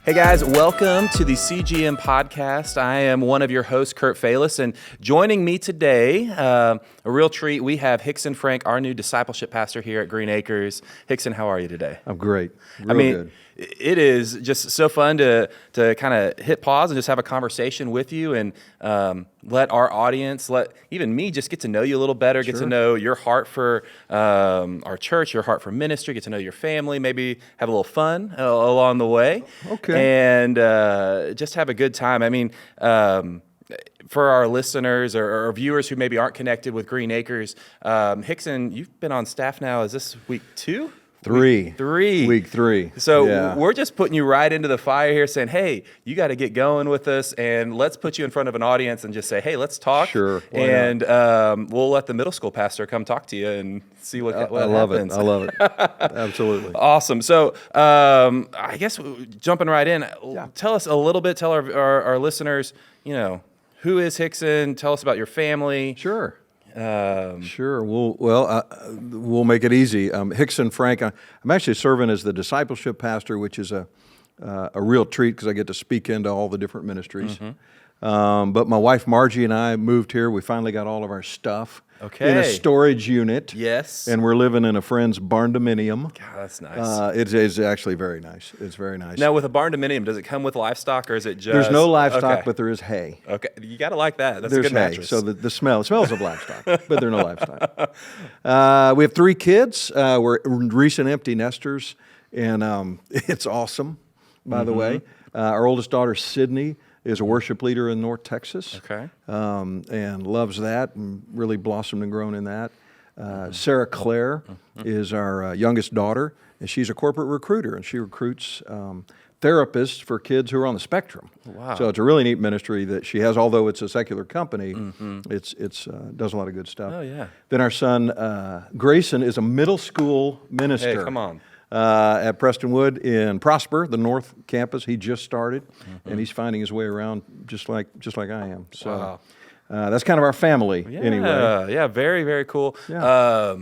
Hey guys, welcome to the CGM podcast. I am one of your hosts, Kurt Falis, and joining me today, a real treat, we have Hixon Frank, our new Discipleship Pastor here at Green Acres. Hixon, how are you today? I'm great. Good. It is just so fun to kind of hit pause and just have a conversation with you and let our audience, let even me just get to know you a little better, get to know your heart for our church, your heart for ministry, get to know your family, maybe have a little fun along the way. Okay. And just have a good time. I mean, for our listeners or viewers who maybe aren't connected with Green Acres, Hixon, you've been on staff now, is this week 2? Week 3. So we're just putting you right into the fire here saying, hey, you got to get going with us and let's put you in front of an audience and just say, hey, let's talk. Sure. And we'll let the middle school pastor come talk to you and see what happens. I love it. Absolutely. Awesome. So I guess jumping right in, tell us a little bit, tell our listeners, who is Hixson? Tell us about your family. Sure. We'll make it easy. Hixon Frank. I'm actually serving as the Discipleship Pastor, which is a real treat because I get to speak into all the different ministries. Mm-hmm. But my wife Margie and I moved here. We finally got all of our stuff in a storage unit. Yes. And we're living in a friend's barn-dominium. God, that's nice. It's actually very nice. It's very nice. Now, with a barn-dominium, does it come with livestock or is it just... There's no livestock, but there is hay. Okay. You got to like that. That's There's a good hay. mattress. So the smells of livestock, but there are no livestock. We have 3 kids. We're recent empty nesters, and it's awesome, by the way. Our oldest daughter, Sydney, is a worship leader in North Texas. Okay. And loves that and really blossomed and grown in that. Sarah Claire is our youngest daughter, and she's a corporate recruiter, and she recruits therapists for kids who are on the spectrum. Wow. So it's a really neat ministry that she has, although it's a secular company, it's does a lot of good stuff. Oh, yeah. Then our son, Grayson, is a middle school minister. Hey, come on. At Prestonwood in Prosper, the North Campus. He just started, and he's finding his way around just like I am. So that's kind of our family anyway. Yeah, very, very cool. Yeah.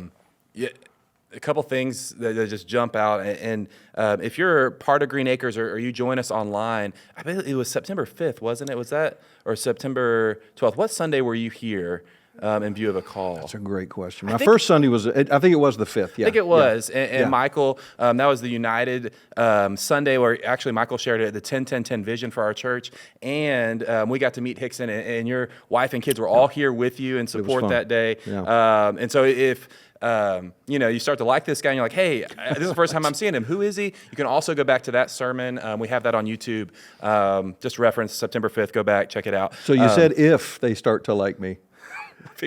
A couple things that just jump out, and if you're part of Green Acres or you join us online, I bet it was September 5th, wasn't it? Was that, or September 12th? What Sunday were you here? In view of a call? That's a great question. My first Sunday was, I think it was the 5th. Yeah. I think it was. Yeah. And Michael, that was the United Sunday where actually Michael shared the 10-10-10 vision for our church. And we got to meet Hixson, and your wife and kids were all here with you in support that day. Yeah. And so if you start to like this guy and you're like, hey, this is the first time I'm seeing him. Who is he? You can also go back to that sermon. We have that on YouTube. Just reference September 5th. Go back, check it out. So you said if they start to like me.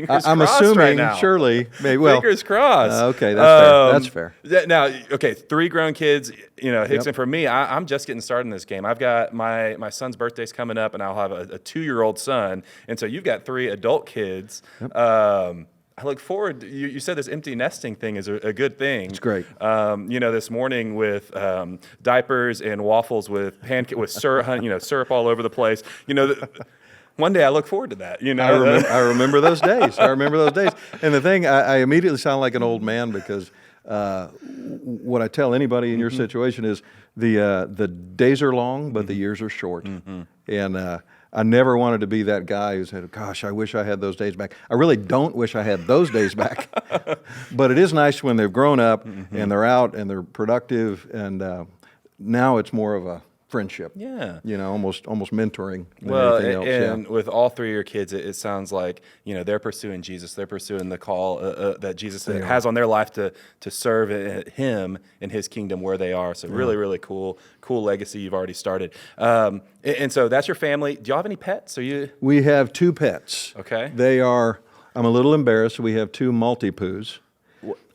I'm assuming, right now. Surely, maybe. Well, fingers crossed. Okay, that's fair. That's fair. Now, 3 grown kids. Hixson. For me, I'm just getting started in this game. I've got my son's birthday's coming up, and I'll have a 2-year-old son, and so you've got 3 adult kids. Yep. I look forward. You said this empty nesting thing is a good thing. It's great. This morning with diapers and waffles with syrup, syrup all over the place. One day I look forward to that. I remember those days. And the thing, I immediately sound like an old man because what I tell anybody in your situation is the days are long, but the years are short. And I never wanted to be that guy who said, gosh, I wish I had those days back. I really don't wish I had those days back. But it is nice when they've grown up and they're out and they're productive. And now it's more of a friendship. Yeah. Almost mentoring than anything else. And with all 3 of your kids, it sounds like, they're pursuing Jesus. They're pursuing the call that Jesus has on their life to serve him in his kingdom where they are. So really, really cool legacy you've already started. And so that's your family. Do y'all have any pets? We have 2 pets. Okay. I'm a little embarrassed. We have 2 Maltipoos.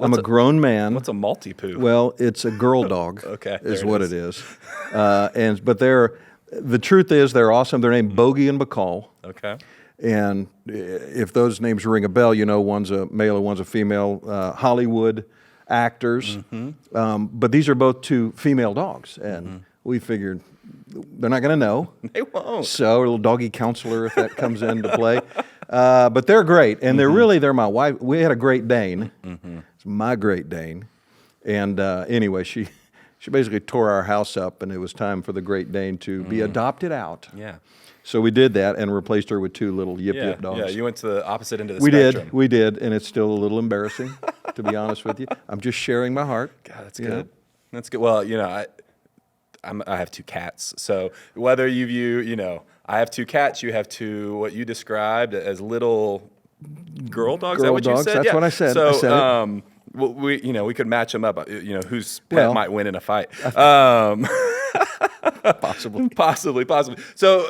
I'm a grown man. What's a Maltipoo? Well, it's a girl dog. Okay, is what it is. But the truth is they're awesome. They're named Bogey and Bacall. Okay. And if those names ring a bell, one's a male and one's a female. Hollywood actors. But these are both 2 female dogs, and we figured they're not going to know. They won't. So a little doggy counselor if that comes into play. But they're great, and they're my wife. We had a Great Dane. It's my Great Dane, and anyway, she she basically tore our house up, and it was time for the Great Dane to be adopted out. Yeah. So we did that and replaced her with 2 little yip dogs. Yeah, you went to the opposite end of the We spectrum. we did, and it's still a little embarrassing, to be honest with you. I'm just sharing my heart. God, that's good. That's good. Well, I have 2 cats, so whether you view, I have 2 cats, you have 2 what you described as little girl dogs. Is that what you dogs, said? that's what I said. So, I said it. well, we could match them up. Whose pet Well, might win in a fight. Possibly. Possibly. So,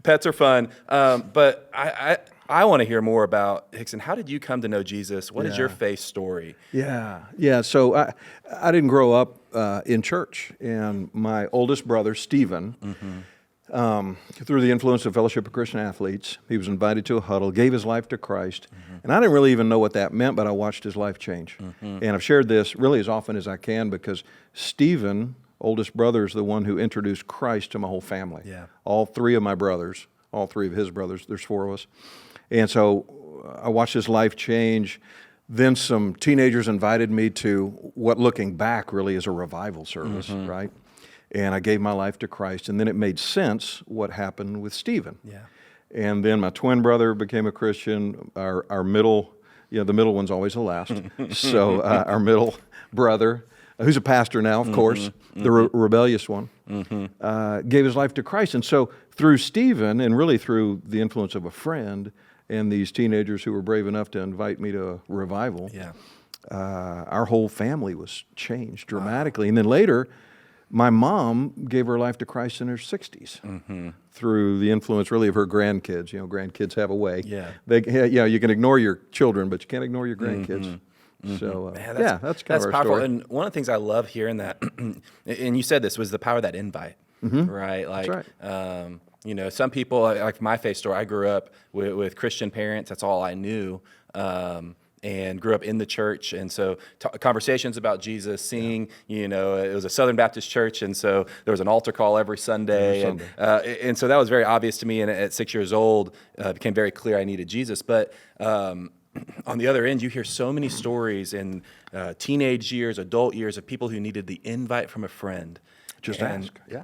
pets are fun, but I want to hear more about Hixson. How did you come to know Jesus? What is your faith story? Yeah. So I didn't grow up in church, and my oldest brother, Stephen, through the influence of Fellowship of Christian Athletes, he was invited to a huddle, gave his life to Christ, and I didn't really even know what that meant, but I watched his life change. And I've shared this really as often as I can because Stephen, oldest brother, is the one who introduced Christ to my whole family. Yeah. All 3 of my brothers, all 3 of his brothers, there's 4 of us. And so I watched his life change. Then some teenagers invited me to what, looking back, really is a revival service, right? And I gave my life to Christ. And then it made sense what happened with Stephen. Yeah. And then my twin brother became a Christian. Our middle, the middle one's always the last. So our middle brother, who's a pastor now, of course, the rebellious one, gave his life to Christ. And so through Stephen, and really through the influence of a friend, and these teenagers who were brave enough to invite me to a revival, our whole family was changed dramatically. And then later, my mom gave her life to Christ in her 60s through the influence really of her grandkids. Grandkids have a way. Yeah. You can ignore your children, but you can't ignore your grandkids. So, Man, that's kind of our powerful. story. And one of the things I love hearing that, and you said this, was the power of that invite, right? Like, That's right. Some people, like my faith story, I grew up with Christian parents. That's all I knew. And grew up in the church, and so conversations about Jesus, singing, it was a Southern Baptist church, and so there was an altar call every Sunday. And so that was very obvious to me, and at 6 years old, it became very clear I needed Jesus. But on the other end, you hear so many stories in teenage years, adult years, of people who needed the invite from a friend. Just ask. Yeah.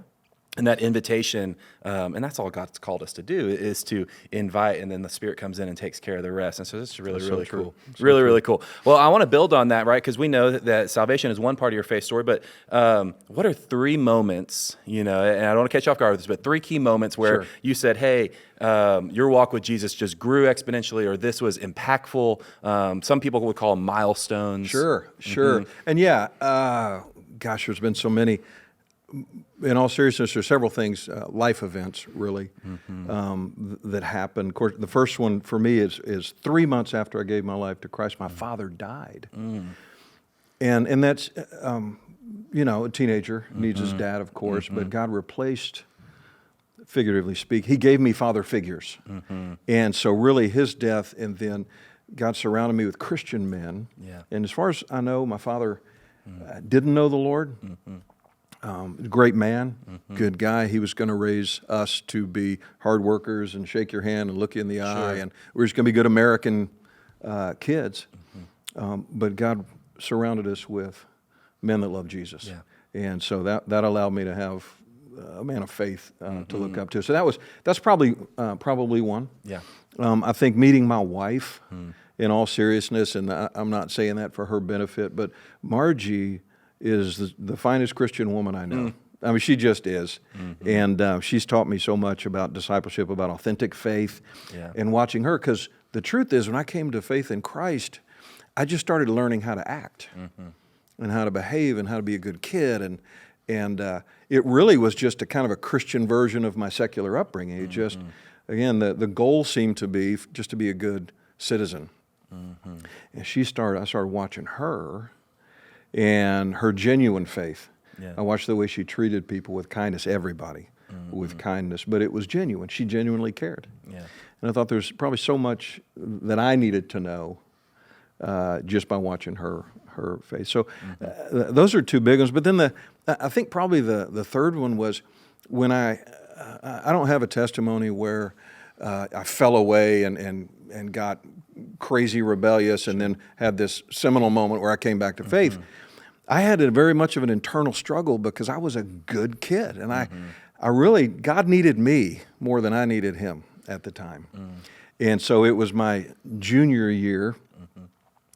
And that invitation, and that's all God's called us to do, is to invite, and then the Spirit comes in and takes care of the rest. And so this is really cool. Really cool. Well, I want to build on that, right? Because we know that salvation is one part of your faith story, but what are 3 moments, and I don't want to catch you off guard with this, but 3 key moments where you said, hey, your walk with Jesus just grew exponentially, or this was impactful. Some people would call them milestones. Sure. And gosh, there's been so many. In all seriousness, there's several things, life events, really, that happened. Of course, the first one for me is 3 months after I gave my life to Christ, my father died. And that's, a teenager needs his dad, of course, but God replaced, figuratively speaking, he gave me father figures. And so really his death, and then God surrounded me with Christian men. Yeah. And as far as I know, my father didn't know the Lord. Great man, good guy. He was going to raise us to be hard workers and shake your hand and look you in the eye, and we're just going to be good American kids. But God surrounded us with men that love Jesus, and so that allowed me to have a man of faith to look up to. So that's probably one. Yeah. I think meeting my wife, in all seriousness, and I'm not saying that for her benefit, but Margie is the finest Christian woman I know. I mean, she just is. And she's taught me so much about discipleship, about authentic faith, and watching her. Because the truth is, when I came to faith in Christ, I just started learning how to act and how to behave and how to be a good kid. And it really was just a kind of a Christian version of my secular upbringing. It just, again, the goal seemed to be just to be a good citizen. And I started watching her and her genuine faith. I watched the way she treated people with kindness, everybody with kindness, but it was genuine. She genuinely cared. And I thought there's probably so much that I needed to know just by watching her faith. So those are 2 big ones. But then I think probably the third one was when I don't have a testimony where I fell away and got crazy rebellious and then had this seminal moment where I came back to faith. I had a very much of an internal struggle because I was a good kid, and I really, God needed me more than I needed him at the time. And so it was my junior year,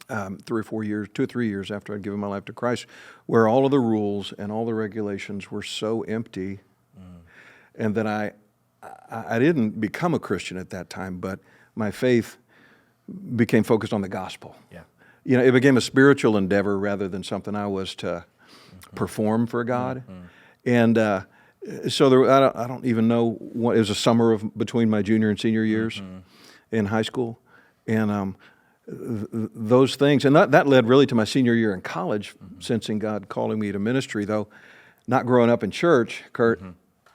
3 or 4 years, 2 or 3 years after I'd given my life to Christ, where all of the rules and all the regulations were so empty, and that I didn't become a Christian at that time, but my faith became focused on the gospel. Yeah. You know, it became a spiritual endeavor rather than something I was to perform for God. And so I don't even know what, it was a summer between my junior and senior years in high school. And those things, and that led really to my senior year in college, sensing God calling me to ministry, though not growing up in church, Kurt,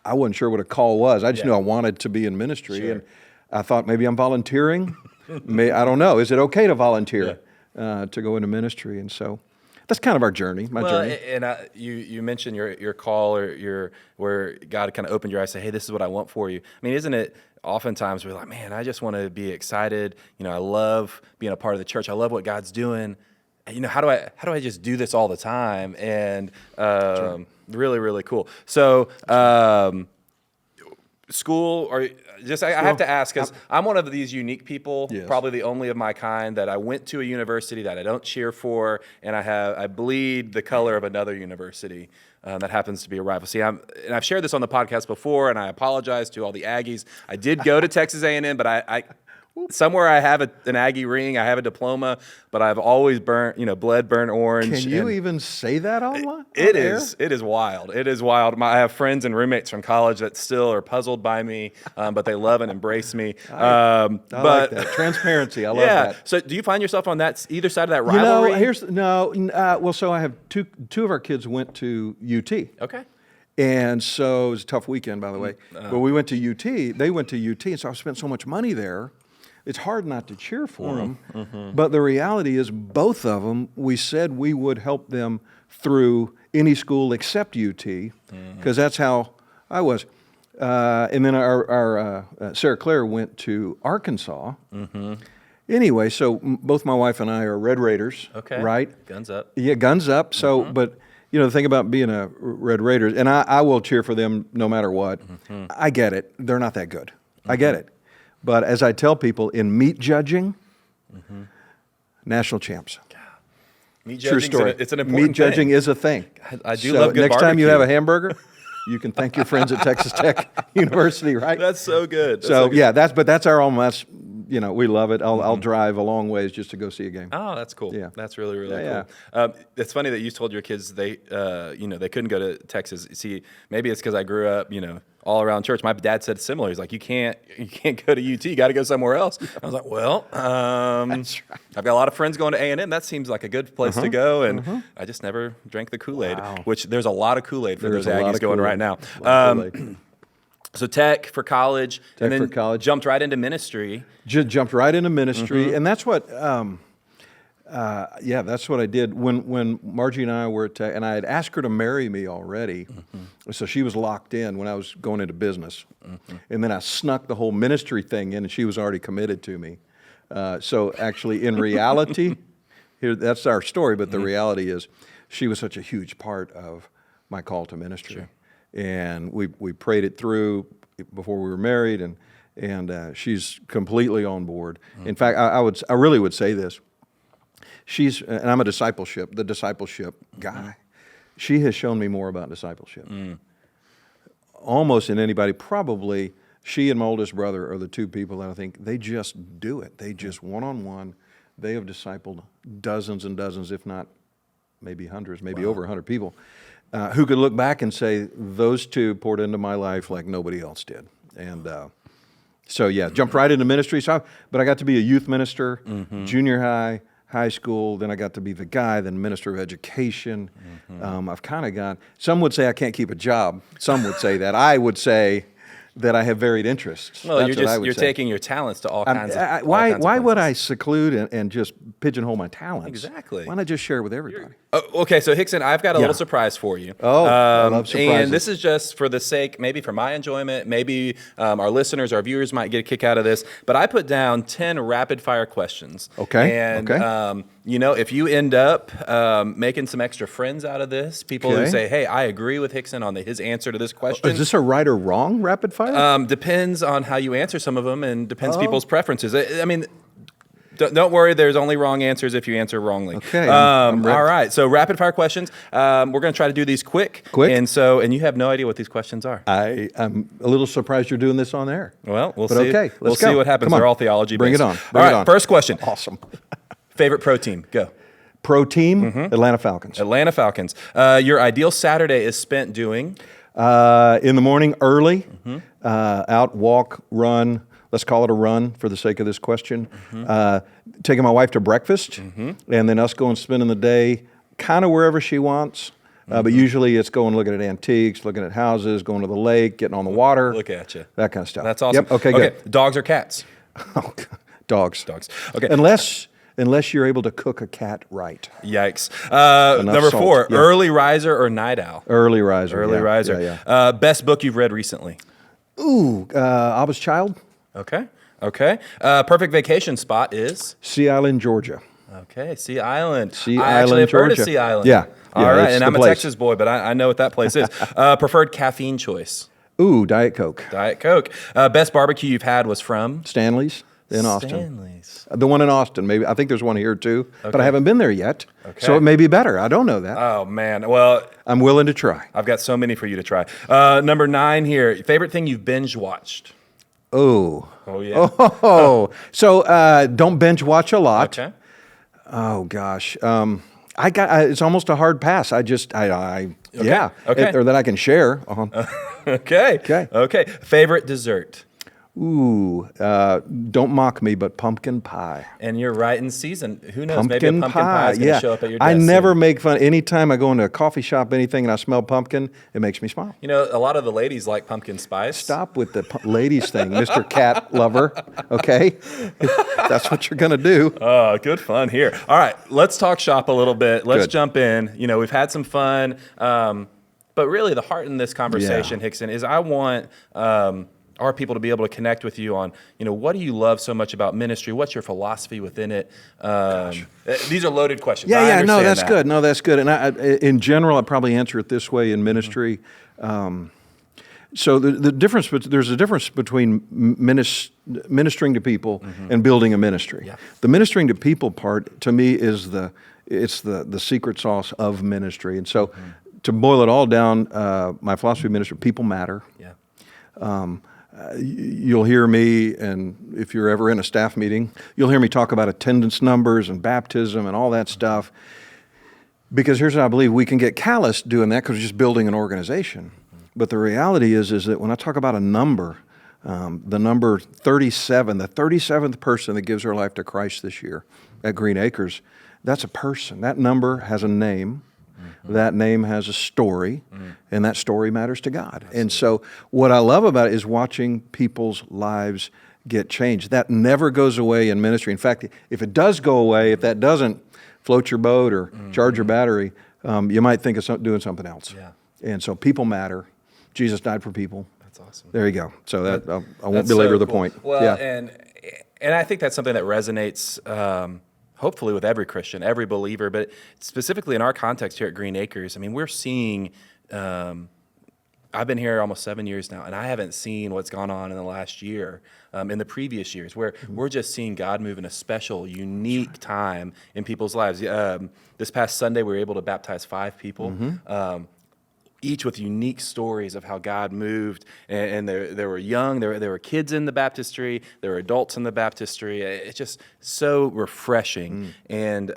I wasn't sure what a call was. I just knew I wanted to be in ministry. Sure. And I thought maybe I'm volunteering. I don't know. Is it okay to volunteer to go into ministry? And so that's kind of our journey, my journey. And you mentioned your call or where God kind of opened your eyes, say, hey, this is what I want for you. I mean, isn't it oftentimes we're like, man, I just want to be excited. You know, I love being a part of the church. I love what God's doing. And, you know, how do I just do this all the time? And really, really cool. So school, or just I have to ask, because I'm one of these unique people, probably the only of my kind, that I went to a university that I don't cheer for, and I bleed the color of another university that happens to be a rival. See, and I've shared this on the podcast before, and I apologize to all the Aggies. I did go to Texas A&M, but I somewhere I have an Aggie ring, I have a diploma, but I've always bled burnt orange. Can you even say that online? It is wild. It is wild. I have friends and roommates from college that still are puzzled by me, but they love and embrace me. I like that. Transparency, I love that. So do you find yourself on either side of that rivalry? Well, so I have two of our kids went to UT. Okay. And so it was a tough weekend, by the way. But we went to UT. They went to UT, and so I've spent so much money there. It's hard not to cheer for them, but the reality is both of them, we said we would help them through any school except UT, because that's how I was. And then our Sarah Claire went to Arkansas. Anyway, so both my wife and I are Red Raiders, right? Guns up. Yeah, guns up. So, but you know, the thing about being a Red Raiders, and I will cheer for them no matter what. I get it. They're not that good. I get it. But as I tell people, in meat judging, national champs. Meat True judging, story. it's an important meat judging is a thing. I do love good next barbecue. time you have a hamburger, you can thank your friends at Texas Tech University, right? That's so good. That's our almost. You know, we love it. I'll drive a long ways just to go see a game. Oh, that's cool. Yeah. That's really, really cool. It's funny that you told your kids they couldn't go to Texas. See, maybe it's because I grew up, all around church. My dad said similar. He's like, you can't go to UT. You got to go somewhere else. I was like, well, That's right. I've got a lot of friends going to A&M. That seems like a good place to go. And I just never drank the Kool-Aid, which there's a lot of Kool-Aid for those Aggies going right now. So tech for college, and then jumped right into ministry. Jumped right into ministry, and that's what, that's what I did when Margie and I were at Tech, and I had asked her to marry me already, so she was locked in when I was going into business, and then I snuck the whole ministry thing in, and she was already committed to me. So actually, in reality, that's our story, but the reality is, she was such a huge part of my call to ministry. Sure. And we prayed it through before we were married, and she's completely on board. In fact, I really would say this. And I'm the discipleship guy. She has shown me more about discipleship. Almost than anybody, probably she and my oldest brother are the two people that I think they just do it. They just one-on-one, they have discipled dozens and dozens, if not maybe hundreds, maybe over 100 people. Who could look back and say, those two poured into my life like nobody else did. And jumped right into ministry. But I got to be a youth minister, junior high school, then I got to be the guy, then minister of education. I've kind of got, some would say I can't keep a job. Some would say that. I would say that I have varied interests. Well, you're taking your talents to all kinds of Why would I seclude and just pigeonhole my talents? Exactly. Why not just share it with everybody? Okay, so Hixson, I've got a little surprise for you. Oh, I love surprises. And this is just for the sake, maybe for my enjoyment, maybe our listeners, our viewers might get a kick out of this, but I put down 10 rapid-fire questions. Okay, And, okay. If you end up making some extra friends out of this, people who Okay. say, hey, I agree with Hixson on his answer to this question. Is this a right or wrong rapid fire? Depends on how you answer some of them and depends people's preferences. I mean, don't worry, there's only wrong answers if you answer wrongly. Okay, I'm ready. All right, so rapid fire questions. We're going to try to do these quick. And you have no idea what these questions are. I'm a little surprised you're doing this on air. Well, we'll But see. okay, We'll let's see go. what happens. Come on. They're all theology Bring based. it on. All Bring it right, on. first question. Awesome. Favorite pro team? Go. Pro team, Atlanta Falcons. Atlanta Falcons. Your ideal Saturday is spent doing? In the morning, early, out, walk, run. Let's call it a run for the sake of this question. Taking my wife to breakfast, and then us going spending the day kind of wherever she wants. But usually it's going looking at antiques, looking at houses, going to the lake, getting on the water. Look at you. That kind of stuff. That's awesome. Yep. Okay, good. Dogs or cats? Oh, dogs. Dogs. Okay. Unless you're able to cook a cat right. Yikes. Number salt. 4, Yeah. early riser or night owl? Early riser. Early yeah, riser. Yeah. Best book you've read recently? Ooh, Abba's Child, Okay. Perfect vacation spot is? Sea Island, Georgia. Okay, Sea Island. Sea I Island, actually have heard of Georgia. Sea Island. Yeah. All Yeah, right, it's and the I'm a place. Texas boy, but I know what that place is. Preferred caffeine choice? Ooh, Diet Coke. Diet Coke. Best barbecue you've had was from? Stanley's in Austin. Stanley's. The one in Austin, maybe. I think there's one here too, but Okay. I haven't been there yet. So Okay. it may be better. I don't know that. Oh, man. Well, I'm willing to try. I've got so many for you to try. Number 9 here. Favorite thing you've binge watched? Oh. Oh, yeah. Oh. So don't binge watch a lot. Okay. Oh gosh. It's almost a hard pass. Yeah. Okay. Or that I can share on. Okay. Favorite dessert? Ooh, don't mock me, but pumpkin pie. And you're right in season. Who knows? Maybe a pumpkin pie pie, is going to yeah. show up at your desk I never soon. make fun. Anytime I go into a coffee shop, anything, and I smell pumpkin, it makes me smile. You know, a lot of the ladies like pumpkin spice. Stop with the ladies thing, Mr. Cat Lover. Okay, that's what you're gonna do. Oh, good fun here. All right, let's talk shop a little bit. Let's Good. jump in. You know, we've had some fun, but really the heart in this conversation, Hixson, is I want our people to be able to connect with you on, what do you love so much about ministry? What's your philosophy within it? These are loaded questions. I No, understand that's that. good. No, that's good. And in general, I'd probably answer it this way in ministry. So the difference, there's a difference between ministering to people and building a ministry. Yeah. The ministering to people part, to me, is the secret sauce of ministry. And so, to boil it all down, my philosophy of ministry: people matter. Yeah. You'll hear me, and if you're ever in a staff meeting, you'll hear me talk about attendance numbers and baptism and all that stuff. Because here's what I believe: we can get callous doing that because we're just building an organization. But the reality is that when I talk about a number, the number 37, the 37th person that gives their life to Christ this year at Green Acres, that's a person. That number has a name. That name has a story, and that story matters to God. Absolutely. And so what I love about it is watching people's lives get changed. That never goes away in ministry. In fact, if it does go away, if that doesn't float your boat or charge your battery, you might think of doing something else. Yeah. And so people matter. Jesus died for people. That's awesome. There you go. So I won't That's belabor so the cool. point. Well, yeah. and I think that's something that resonates hopefully with every Christian, every believer, but specifically in our context here at Green Acres. I mean, we're seeing, I've been here almost 7 years now, and I haven't seen what's gone on in the last year, in the previous years, where we're just seeing God move in a special, unique time in people's lives. This past Sunday, we were able to baptize 5 people. Each with unique stories of how God moved, and there were young, there were kids in the baptistry, there were adults in the baptistry. It's just so refreshing, and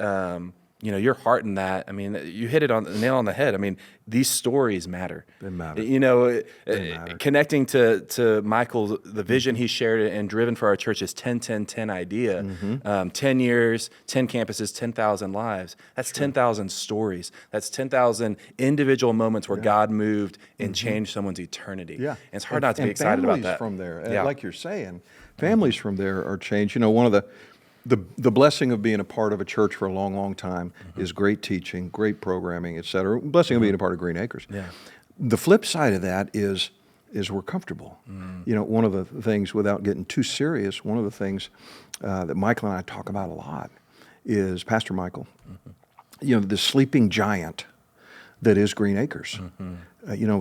your heart in that. I mean, you hit it on the nail on the head. I mean, these stories matter. They matter. They matter. Connecting to Michael, the vision he shared and driven for our church is 10-10-10 idea. 10 years, 10 campuses, 10,000 lives. That's 10,000 stories. That's 10,000 individual moments where God moved and changed someone's eternity. Yeah. And it's hard not to be excited about that. Families from there, Yeah. like you're saying, families from there are changed. One of the The blessing of being a part of a church for a long, long time is great teaching, great programming, et cetera. Blessing of being a part of Green Acres. Yeah. The flip side of that is we're comfortable. One of the things, without getting too serious, one of the things that Michael and I talk about a lot is Pastor Michael. The sleeping giant that is Green Acres.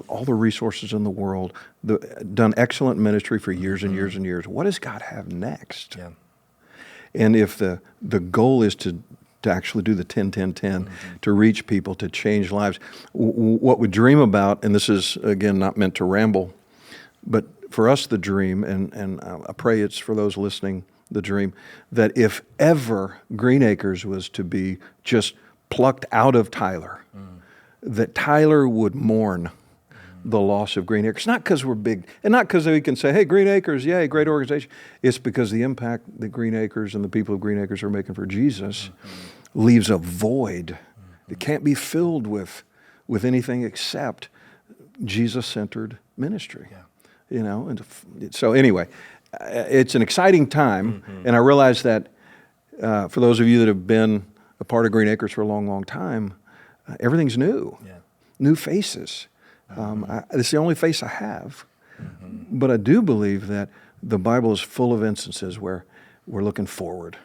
All the resources in the world, done excellent ministry for years and years and years. What does God have next? Yeah. And if the goal is to actually do the 10-10-10, to reach people, to change lives, what we dream about, and this is, again, not meant to ramble, but for us the dream, and I pray it's for those listening, the dream, that if ever Green Acres was to be just plucked out of Tyler, that Tyler would mourn the loss of Green Acres. Not because we're big, and not because we can say, hey, Green Acres, yay, great organization. It's because the impact that Green Acres and the people of Green Acres are making for Jesus leaves a void that can't be filled with anything except Jesus-centered ministry. And so anyway, it's an exciting time, and I realize that for those of you that have been a part of Green Acres for a long, long time, everything's new, new faces. It's the only face I have, but I do believe that the Bible is full of instances where we're looking forward.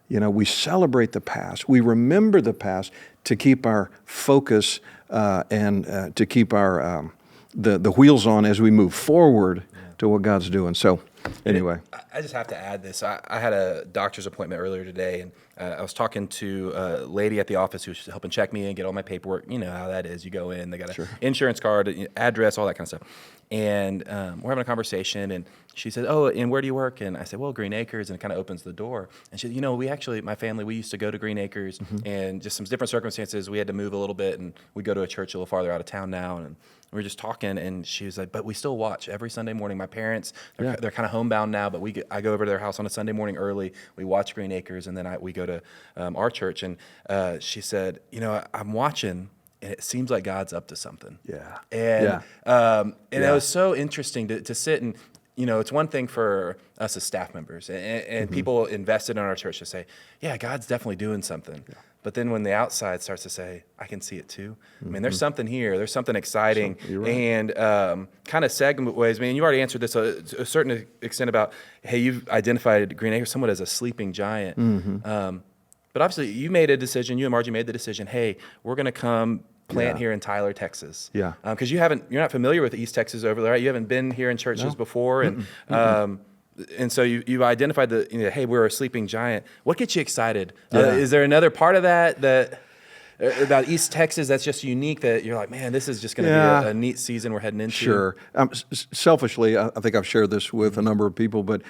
We celebrate the past. We remember the past to keep our focus and to keep our the wheels on as we move forward to what God's doing. So anyway. I just have to add this. I had a doctor's appointment earlier today, and I was talking to a lady at the office who was helping check me in, get all my paperwork. You know how that is. You go in, they got an insurance card, address, all that kind of stuff. And we're having a conversation, and she said, oh, and where do you work? And I said, well, Green Acres, and it kind of opens the door. And she said, we actually, my family, we used to go to Green Acres, and just some different circumstances, we had to move a little bit, and we go to a church a little farther out of town now, and we were just talking, and she was like, but we still watch every Sunday morning. My parents, they're kind of homebound now, but I go over to their house on a Sunday morning early. We watch Green Acres, and then we go to our church. And she said, I'm watching, and it seems like God's up to something. Yeah. And it was so interesting to sit and, it's one thing for us as staff members and people invested in our church to say, yeah, God's definitely doing something. Yeah. But then when the outside starts to say, I can see it too. I mean, there's something here. There's something exciting. You're right. And kind of segment ways. I mean, you already answered this to a certain extent about, hey, you've identified Green Acres somewhat as a sleeping giant. But obviously, you made a decision. You and Margie made the decision, hey, we're going to come plant here in Tyler, Texas. Yeah. Because you're not familiar with East Texas over there, right? You haven't been here in churches before. And so you identified hey, we're a sleeping giant. What gets you excited? Is there another part of that about East Texas that's just unique that you're like, man, this is just going to be a neat season we're heading into? Sure. Selfishly, I think I've shared this with a number of people, but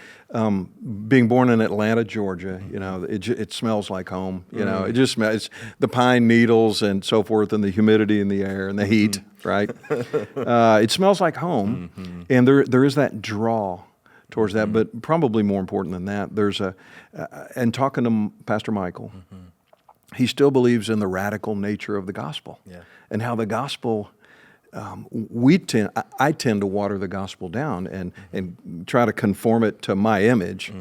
being born in Atlanta, Georgia, it smells like home. It just smells. It's the pine needles and so forth, and the humidity in the air and the heat, right? It smells like home, and there is that draw towards that. But probably more important than that, there's and talking to Pastor Michael, he still believes in the radical nature of the gospel and how the gospel, I tend to water the gospel down and try to conform it to my image.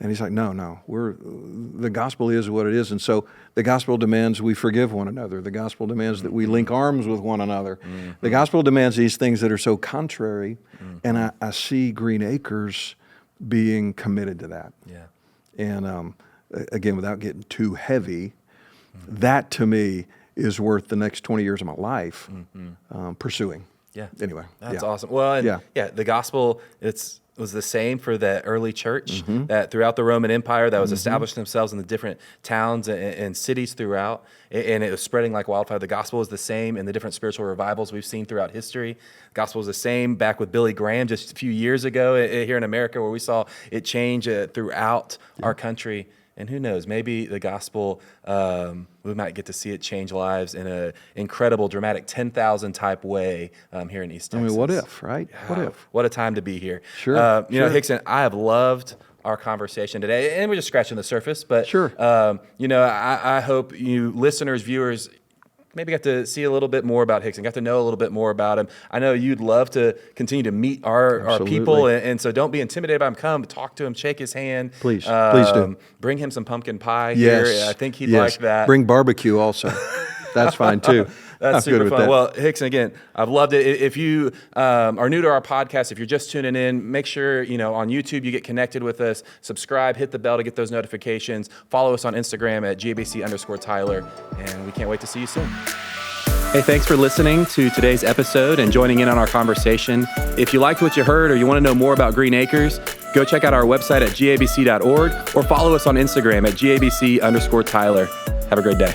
And he's like, no, the gospel is what it is. And so the gospel demands we forgive one another. The gospel demands that we link arms with one another. The gospel demands these things that are so contrary. And I see Green Acres being committed to that. Yeah. And again, without getting too heavy, that to me is worth the next 20 years of my life pursuing. Yeah. Anyway. That's awesome. Well, and the gospel, was the same for the early church that throughout the Roman Empire that was establishing themselves in the different towns and cities throughout, and it was spreading like wildfire. The gospel is the same in the different spiritual revivals we've seen throughout history. The gospel is the same back with Billy Graham just a few years ago here in America, where we saw it change throughout our country. And who knows, maybe the gospel, we might get to see it change lives in an incredible, dramatic 10,000 type way here in East Texas. I mean, what if, right? What if? What a time to be here. Sure. Hixson, I have loved our conversation today, and we're just scratching the surface. But sure. I hope you listeners, viewers, maybe got to see a little bit more about Hixson, got to know a little bit more about him. I know you'd love to continue to meet our people, and so don't be intimidated by him. Come talk to him, shake his hand. Please do. Bring him some pumpkin pie Yes. here. I think he'd like that. Bring barbecue also. That's fine too. That's I'm good super with fun. that. Well, Hixson, again, I've loved it. If you are new to our podcast, if you're just tuning in, make sure, on YouTube you get connected with us, subscribe, hit the bell to get those notifications, follow us on Instagram at GABC_Tyler, and we can't wait to see you soon. Hey, thanks for listening to today's episode and joining in on our conversation. If you liked what you heard or you want to know more about Green Acres, go check out our website at gabc.org or follow us on Instagram at GABC_Tyler. Have a great day.